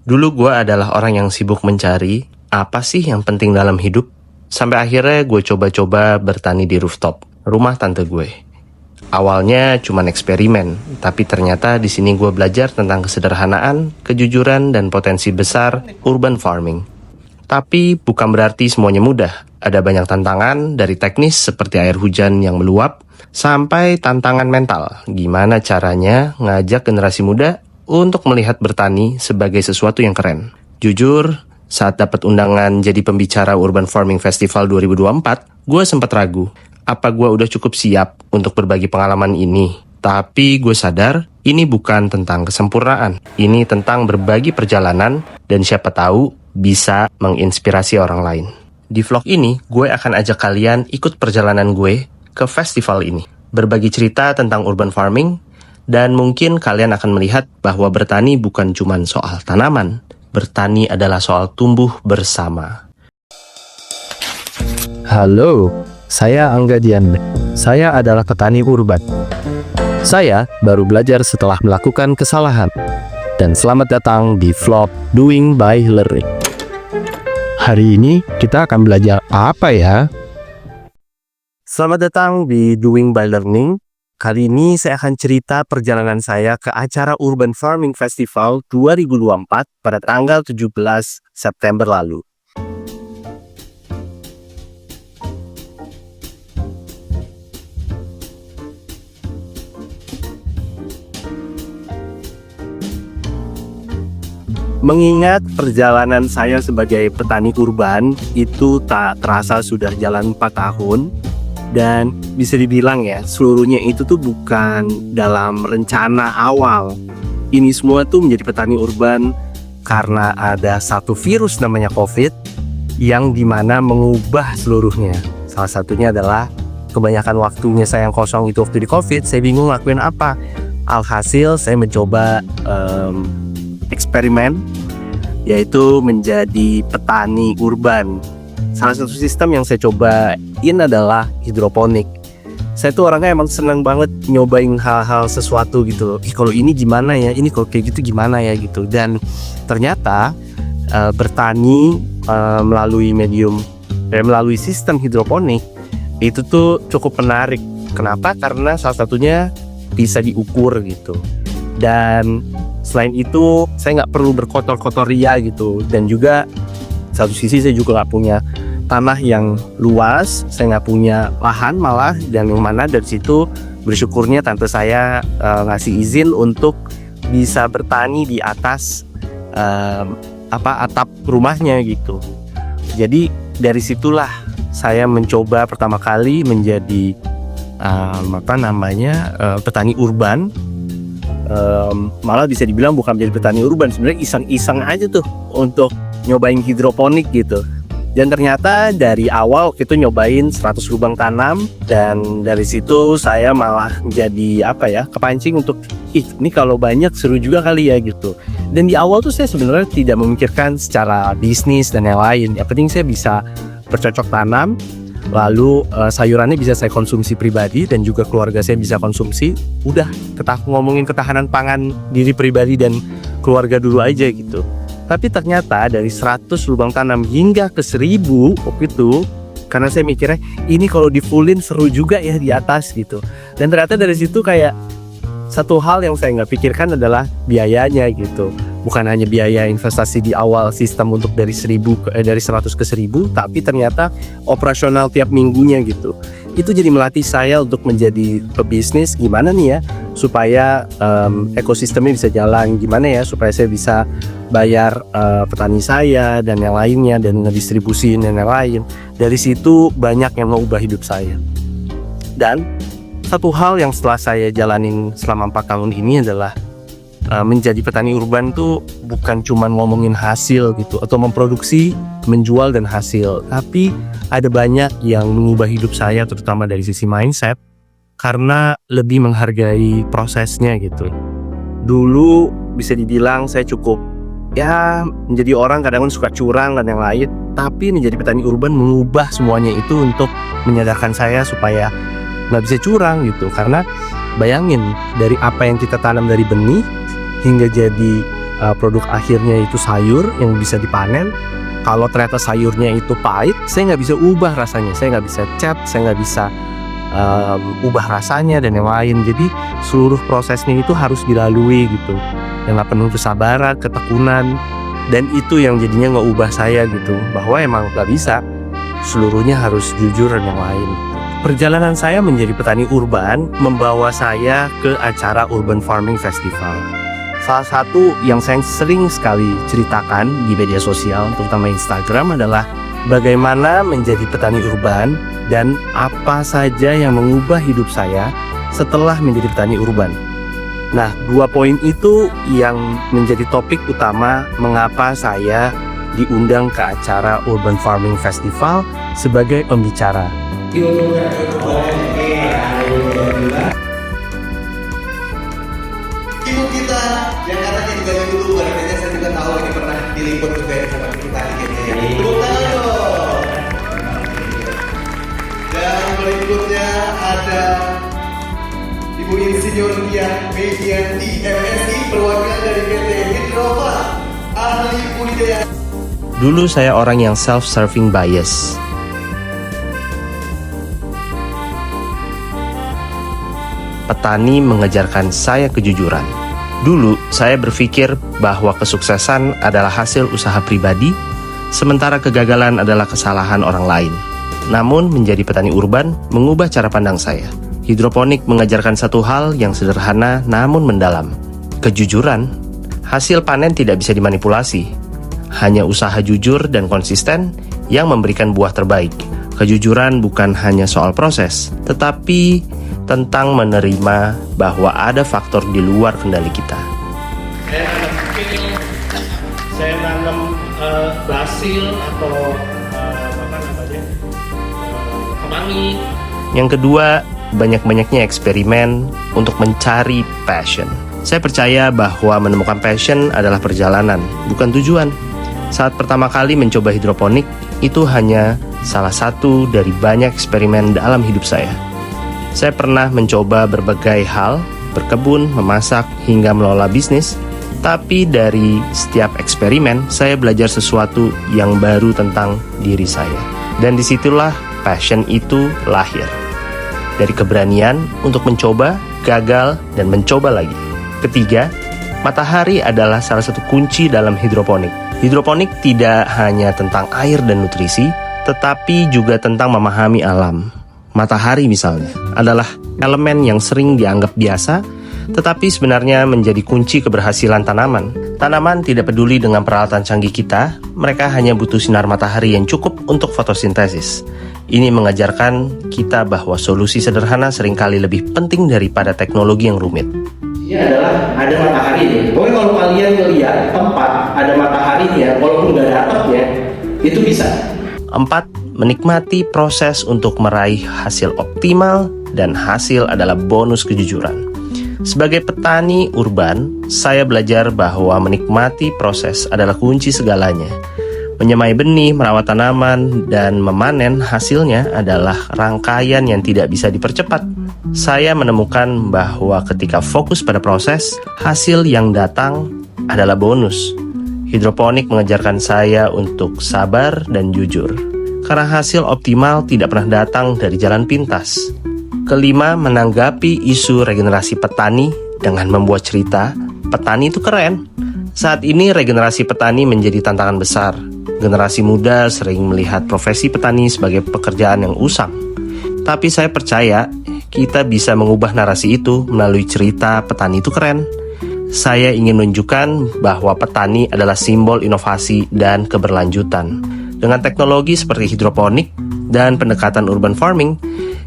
Dulu gue adalah orang yang sibuk mencari apa sih yang penting dalam hidup. Sampai akhirnya gue coba-coba bertani di rooftop rumah tante gue. Awalnya cuman eksperimen, tapi ternyata di sini gue belajar tentang kesederhanaan, kejujuran, dan potensi besar urban farming. Tapi bukan berarti semuanya mudah. Ada banyak tantangan, dari teknis seperti air hujan yang meluap, sampai tantangan mental. Gimana caranya ngajak generasi muda untuk melihat bertani sebagai sesuatu yang keren. Jujur, saat dapat undangan jadi pembicara Urban Farming Festival 2024, gue sempat ragu, apa gue udah cukup siap untuk berbagi pengalaman ini? Tapi gue sadar, ini bukan tentang kesempurnaan. Ini tentang berbagi perjalanan, dan siapa tahu bisa menginspirasi orang lain. Di vlog ini, gue akan ajak kalian ikut perjalanan gue ke festival ini. Berbagi cerita tentang urban farming, dan mungkin kalian akan melihat bahwa bertani bukan cuma soal tanaman. Bertani adalah soal tumbuh bersama. Halo, saya Angga Dian. Saya adalah petani urban. Saya baru belajar setelah melakukan kesalahan. Dan selamat datang di vlog Doing by Learning. Hari ini kita akan belajar apa ya? Selamat datang di Doing by Learning. Kali ini saya akan cerita perjalanan saya ke acara Urban Farming Festival 2024 pada tanggal 17 September lalu. Mengingat perjalanan saya sebagai petani urban itu tak terasa sudah jalan 4 tahun. Dan bisa dibilang ya, seluruhnya itu tuh bukan dalam rencana awal. Ini semua tuh menjadi petani urban karena ada satu virus namanya COVID yang dimana mengubah seluruhnya. Salah satunya adalah kebanyakan waktunya saya yang kosong itu waktu di COVID, saya bingung lakuin apa. Alhasil saya mencoba eksperimen, yaitu menjadi petani urban. Salah satu sistem yang saya cobain adalah hidroponik. Saya tuh orangnya emang senang banget nyobain hal-hal sesuatu gitu. Kalau ini gimana ya, ini kalau kayak gitu gimana ya gitu. Dan ternyata bertani melalui sistem hidroponik itu tuh cukup menarik. Kenapa? Karena salah satunya bisa diukur gitu. Dan selain itu saya nggak perlu berkotor-kotor ria gitu. Dan juga satu sisi saya juga nggak punya tanah yang luas, saya nggak punya lahan malah, dan yang mana dari situ bersyukurnya tante saya ngasih izin untuk bisa bertani di atas atap rumahnya gitu. Jadi dari situlah saya mencoba pertama kali menjadi petani urban. Malah bisa dibilang bukan menjadi petani urban, sebenarnya iseng-iseng aja tuh untuk nyobain hidroponik gitu. Dan ternyata dari awal waktu itu nyobain 100 lubang tanam, dan dari situ saya malah jadi kepancing untuk ini kalau banyak seru juga kali ya gitu. Dan di awal tuh saya sebenarnya tidak memikirkan secara bisnis dan yang lain. Yang penting saya bisa bercocok tanam, lalu sayurannya bisa saya konsumsi pribadi dan juga keluarga saya bisa konsumsi. Udah, ngomongin ketahanan pangan diri pribadi dan keluarga dulu aja gitu. Tapi ternyata dari 100 lubang tanam hingga ke 1000 waktu itu, karena saya mikirnya ini kalau di fullin seru juga ya di atas gitu. Dan ternyata dari situ kayak satu hal yang saya nggak pikirkan adalah biayanya gitu. Bukan hanya biaya investasi di awal sistem untuk dari 100 ke 1000, tapi ternyata operasional tiap minggunya gitu. Itu jadi melatih saya untuk menjadi pebisnis. Gimana nih ya supaya ekosistemnya bisa jalan, gimana ya supaya saya bisa bayar petani saya dan yang lainnya, dan ngedistribusiin dan yang lain. Dari situ banyak yang mengubah hidup saya. Dan satu hal yang setelah saya jalanin selama 4 tahun ini adalah menjadi petani urban tuh bukan cuma ngomongin hasil gitu, atau memproduksi, menjual dan hasil, tapi ada banyak yang mengubah hidup saya, terutama dari sisi mindset, karena lebih menghargai prosesnya gitu. Dulu bisa dibilang saya cukup menjadi orang kadang suka curang dan yang lain, tapi menjadi petani urban mengubah semuanya itu untuk menyadarkan saya supaya nggak bisa curang gitu. Karena bayangin, dari apa yang kita tanam dari benih hingga jadi produk akhirnya itu sayur yang bisa dipanen. Kalau ternyata sayurnya itu pahit, saya nggak bisa ubah rasanya, saya nggak bisa cat, saya nggak bisa ubah rasanya dan yang lain. Jadi seluruh prosesnya itu harus dilalui gitu, dengan penuh kesabaran, ketekunan, dan itu yang jadinya nggak ubah saya gitu, bahwa emang nggak bisa seluruhnya harus jujur dan yang lain. Perjalanan saya menjadi petani urban membawa saya ke acara Urban Farming Festival. Salah satu yang saya sering sekali ceritakan di media sosial, terutama Instagram, adalah bagaimana menjadi petani urban dan apa saja yang mengubah hidup saya setelah menjadi petani urban. Nah, 2 poin itu yang menjadi topik utama mengapa saya diundang ke acara Urban Farming Festival sebagai pembicara. Ibu kita yang katanya juga YouTuber, kayaknya saya juga tahu ini pernah diliput juga sama kita kayaknya ya. Tepuk tangan dong. Dan berikutnya ada Ibu Insinyur Dian Medianti MSI, perwakilan dari PT Hidrova, ahli budidaya. Dulu saya orang yang self-serving bias. Petani mengajarkan saya kejujuran. Dulu saya berpikir bahwa kesuksesan adalah hasil usaha pribadi, sementara kegagalan adalah kesalahan orang lain. Namun menjadi petani urban mengubah cara pandang saya. Hidroponik mengajarkan satu hal yang sederhana namun mendalam. Kejujuran. Hasil panen tidak bisa dimanipulasi. Hanya usaha jujur dan konsisten yang memberikan buah terbaik. Kejujuran bukan hanya soal proses, tetapi tentang menerima bahwa ada faktor di luar kendali kita. Saya nanam kecil, saya nanam basil atau kemangi. Yang kedua, banyak-banyaknya eksperimen untuk mencari passion. Saya percaya bahwa menemukan passion adalah perjalanan, bukan tujuan. Saat pertama kali mencoba hidroponik, itu hanya salah satu dari banyak eksperimen dalam hidup saya. Saya pernah mencoba berbagai hal, berkebun, memasak, hingga mengelola bisnis. Tapi dari setiap eksperimen, saya belajar sesuatu yang baru tentang diri saya. Dan disitulah passion itu lahir. Dari keberanian untuk mencoba, gagal, dan mencoba lagi. Ketiga, matahari adalah salah satu kunci dalam hidroponik. Hidroponik tidak hanya tentang air dan nutrisi, tetapi juga tentang memahami alam. Matahari misalnya adalah elemen yang sering dianggap biasa, tetapi sebenarnya menjadi kunci keberhasilan tanaman. Tanaman tidak peduli dengan peralatan canggih kita, mereka hanya butuh sinar matahari yang cukup untuk fotosintesis. Ini mengajarkan kita bahwa solusi sederhana seringkali lebih penting daripada teknologi yang rumit. Ini adalah ada matahari nih. Pokoknya kalau kalian melihat tempat ada mataharinya, walaupun nggak ada atapnya, itu bisa. 4. Menikmati proses untuk meraih hasil optimal, dan hasil adalah bonus kejujuran. Sebagai petani urban, saya belajar bahwa menikmati proses adalah kunci segalanya. Menyemai benih, merawat tanaman, dan memanen hasilnya adalah rangkaian yang tidak bisa dipercepat. Saya menemukan bahwa ketika fokus pada proses, hasil yang datang adalah bonus. Hidroponik mengajarkan saya untuk sabar dan jujur, karena hasil optimal tidak pernah datang dari jalan pintas. Kelima, menanggapi isu regenerasi petani dengan membuat cerita, petani itu keren. Saat ini regenerasi petani menjadi tantangan besar. Generasi muda sering melihat profesi petani sebagai pekerjaan yang usang. Tapi saya percaya kita bisa mengubah narasi itu melalui cerita petani itu keren. Saya ingin menunjukkan bahwa petani adalah simbol inovasi dan keberlanjutan. Dengan teknologi seperti hidroponik dan pendekatan urban farming,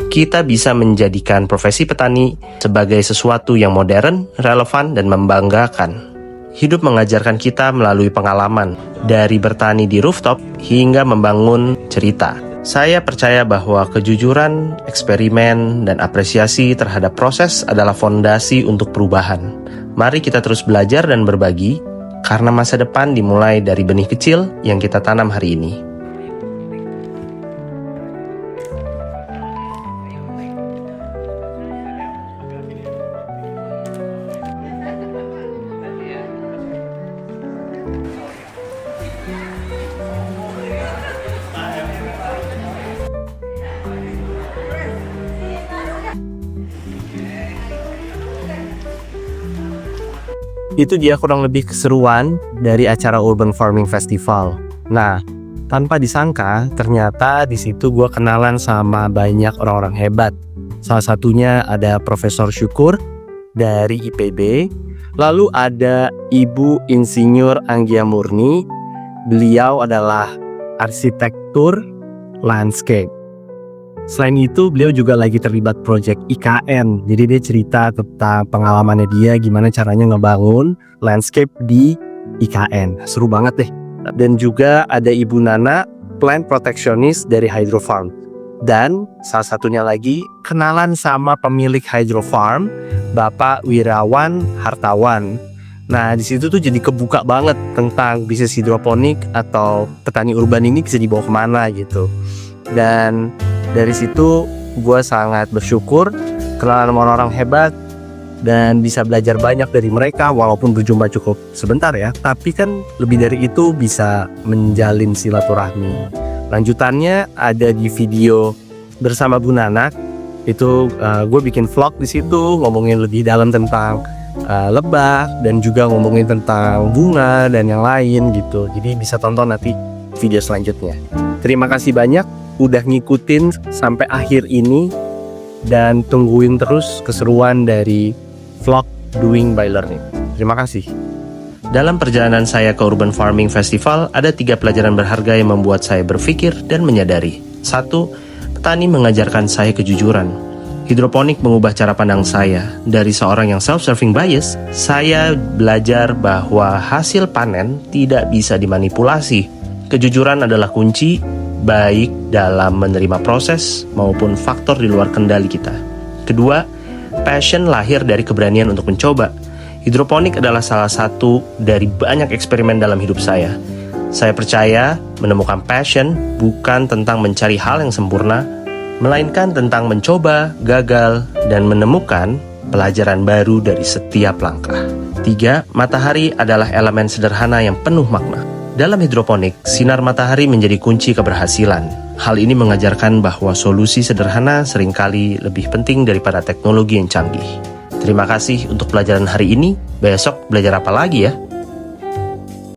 kita bisa menjadikan profesi petani sebagai sesuatu yang modern, relevan, dan membanggakan. Hidup mengajarkan kita melalui pengalaman, dari bertani di rooftop hingga membangun cerita. Saya percaya bahwa kejujuran, eksperimen, dan apresiasi terhadap proses adalah fondasi untuk perubahan. Mari kita terus belajar dan berbagi, karena masa depan dimulai dari benih kecil yang kita tanam hari ini. Itu dia kurang lebih keseruan dari acara Urban Farming Festival. Nah, tanpa disangka ternyata di situ gue kenalan sama banyak orang-orang hebat. Salah satunya ada Profesor Syukur dari IPB. Lalu ada Ibu Insinyur Anggia Murni. Beliau adalah arsitektur landscape. Selain itu beliau juga lagi terlibat proyek IKN. Jadi dia cerita tentang pengalamannya dia gimana caranya ngebangun landscape di IKN. Seru banget deh. Dan juga ada Ibu Nana, plant protectionist dari Hydro Farm. Dan salah satunya lagi kenalan sama pemilik Hydro Farm, Bapak Wirawan Hartawan. Nah di situ tuh jadi kebuka banget tentang bisnis hidroponik atau petani urban ini bisa dibawa kemana gitu. Dan dari situ gue sangat bersyukur kenalan sama orang-orang hebat dan bisa belajar banyak dari mereka walaupun berjumpa cukup sebentar ya. Tapi kan lebih dari itu bisa menjalin silaturahmi. Lanjutannya ada di video bersama Bu Nanak. Itu gue bikin vlog di situ ngomongin lebih dalam tentang lebah dan juga ngomongin tentang bunga dan yang lain gitu. Jadi bisa tonton nanti video selanjutnya. Terima kasih banyak udah ngikutin sampai akhir ini dan tungguin terus keseruan dari vlog Doing by Learning. Terima kasih. Dalam perjalanan saya ke Urban Farming Festival, ada 3 pelajaran berharga yang membuat saya berpikir dan menyadari. 1. Petani mengajarkan saya kejujuran. Hidroponik mengubah cara pandang saya. Dari seorang yang self-serving bias, saya belajar bahwa hasil panen tidak bisa dimanipulasi. Kejujuran adalah kunci, baik dalam menerima proses maupun faktor di luar kendali kita. Kedua, passion lahir dari keberanian untuk mencoba. Hidroponik adalah salah satu dari banyak eksperimen dalam hidup saya. Saya percaya menemukan passion bukan tentang mencari hal yang sempurna, melainkan tentang mencoba, gagal, dan menemukan pelajaran baru dari setiap langkah. 3. Matahari adalah elemen sederhana yang penuh makna. Dalam hidroponik, sinar matahari menjadi kunci keberhasilan. Hal ini mengajarkan bahwa solusi sederhana seringkali lebih penting daripada teknologi yang canggih. Terima kasih untuk pelajaran hari ini. Besok belajar apa lagi ya?